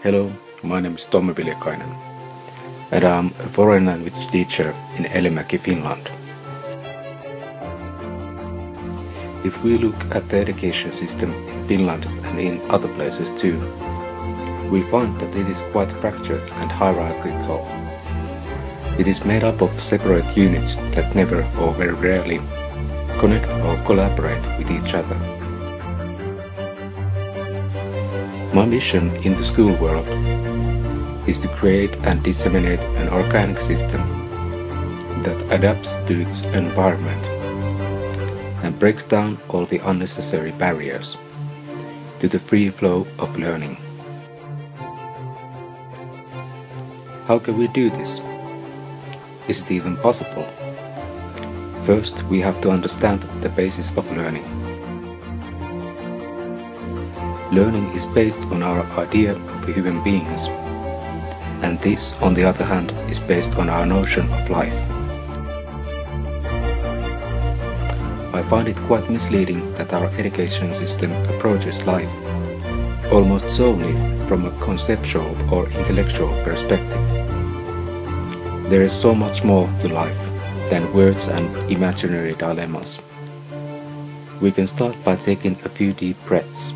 Hello, my name is Tommi Viljakainen, and I'm a foreign language teacher in Elimäki, Finland. If we look at the education system in Finland and in other places too, we find that it is quite fractured and hierarchical. It is made up of separate units that never or very rarely connect or collaborate with each other. My mission in the school world is to create and disseminate an organic system that adapts to its environment and breaks down all the unnecessary barriers to the free flow of learning. How can we do this? Is it even possible? First, we have to understand the basis of learning. Learning is based on our idea of human beings, and this, on the other hand, is based on our notion of life. I find it quite misleading that our education system approaches life almost solely from a conceptual or intellectual perspective. There is so much more to life than words and imaginary dilemmas. We can start by taking a few deep breaths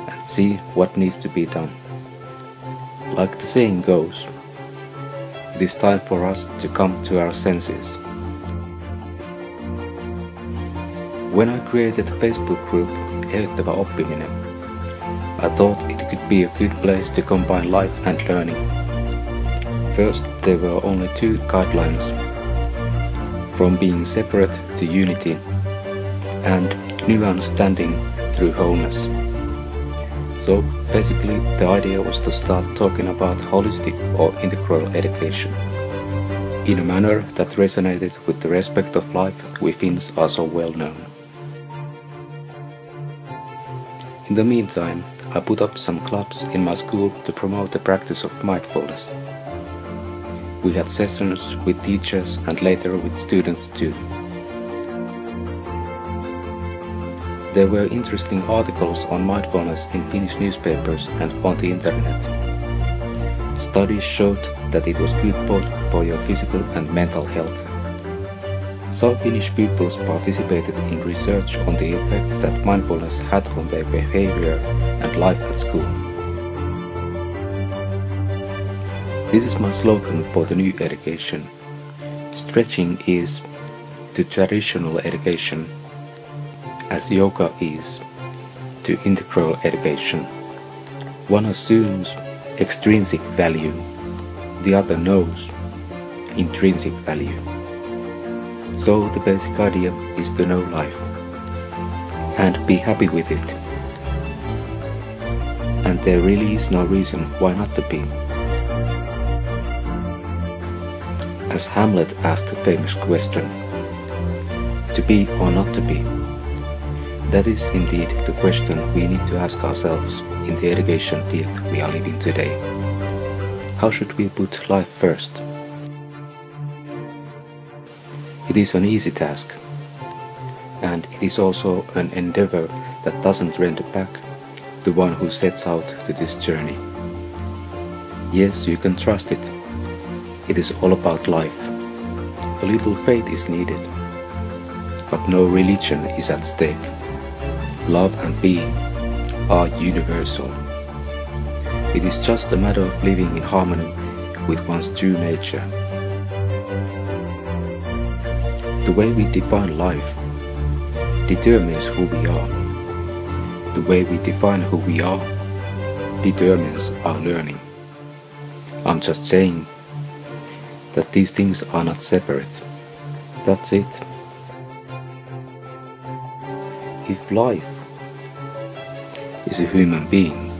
and see what needs to be done. Like the saying goes, it is time for us to come to our senses. When I created the Facebook group Eheyttävä oppiminen, I thought it could be a good place to combine life and learning. First, there were only two guidelines: from being separate to unity and new understanding through wholeness. So basically the idea was to start talking about holistic or integral education in a manner that resonated with the respect of life we Finns are so well known. In the meantime, I put up some clubs in my school to promote the practice of mindfulness. We had sessions with teachers and later with students too. There were interesting articles on mindfulness in Finnish newspapers and on the internet. Studies showed that it was good both for your physical and mental health. Some Finnish pupils participated in research on the effects that mindfulness had on their behavior and life at school. This is my slogan for the new education. Stretching is to traditional education as yoga is to integral education. One assumes extrinsic value, the other knows intrinsic value. So the basic idea is to know life and be happy with it. And there really is no reason why not to be. As Hamlet asked the famous question, to be or not to be? That is indeed the question we need to ask ourselves in the education field we are living today. How should we put life first? It is an easy task, and it is also an endeavor that doesn't render back the one who sets out to this journey. Yes, you can trust it. It is all about life. A little faith is needed, but no religion is at stake. Love and being are universal. It is just a matter of living in harmony with one's true nature. The way we define life determines who we are. The way we define who we are determines our learning. I'm just saying that these things are not separate. That's it. If life is a human being,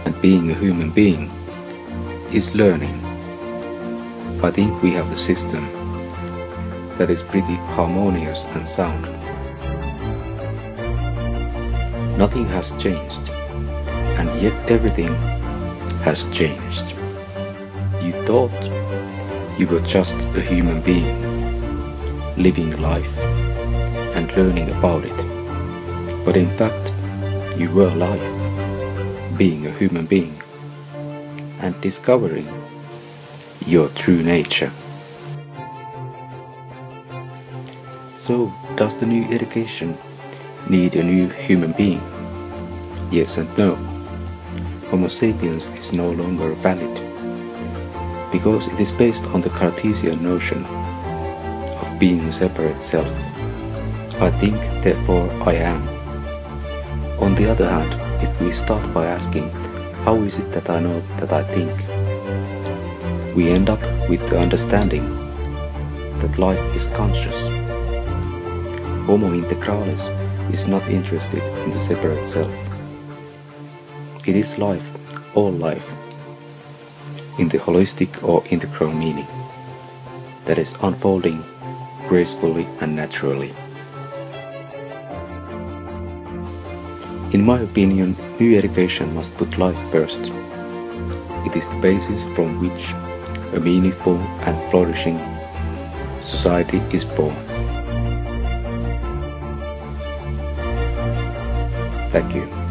and being a human being is learning, I think we have a system that is pretty harmonious and sound. Nothing has changed, and yet everything has changed. You thought you were just a human being, living life and learning about it. But in fact, you were life, being a human being. and discovering your true nature. So, does the new education need a new human being? Yes and no. Homo sapiens is no longer valid, because it is based on the Cartesian notion of being a separate self. I think, therefore I am. On the other hand, if we start by asking, how is it that I know that I think? We end up with the understanding that life is conscious. Homo integralis is not interested in the separate self. It is life, all life, in the holistic or integral meaning, that is unfolding gracefully and naturally. In my opinion, new education must put life first. It is the basis from which a meaningful and flourishing society is born. Thank you.